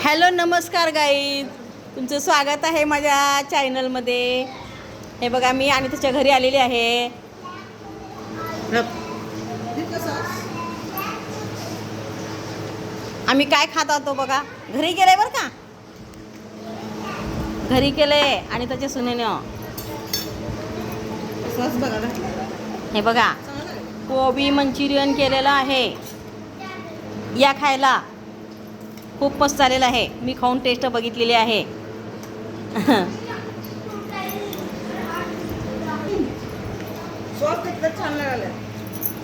Hello नमस्कार guys, तुमचं स्वागत आहे माझ्या चॅनलमध्ये. हे बघा मी आणि तिच्या घरी आलेली आहे. आम्ही काय खात होतो बघा, घरी गेलंय बरं का, घरी केलंय आणि त्याच्या सुनेनं. हे बघा कोबी मंचुरियन केलेलं आहे, या खायला. खूप मस्त झालेलं आहे, मी खाऊन टेस्ट बघितलेली आहे.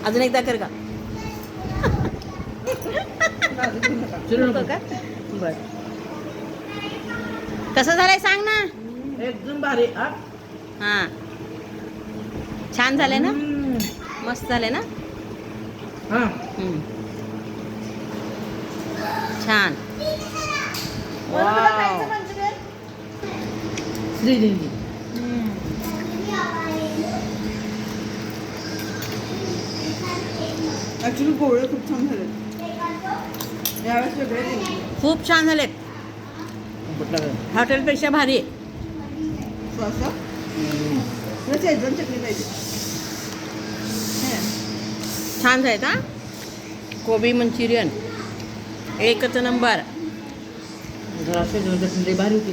अजून एकदा कर का? बर, कसं झालंय सांग ना. एकदम भारी. हां छान झालंय ना, मस्त झालंय ना. छान. वाव. श्रीदेवी ऍक्च्युली गोळे खूप छान झाले यावेळेस, वेगळे खूप छान झाले, हॉटेलपेक्षा भारी. शेजवान चटणी पाहिजे. छान झाले का कोबी मंचुरियन, एकच नंबर. शेजवान चटणी भारी होती.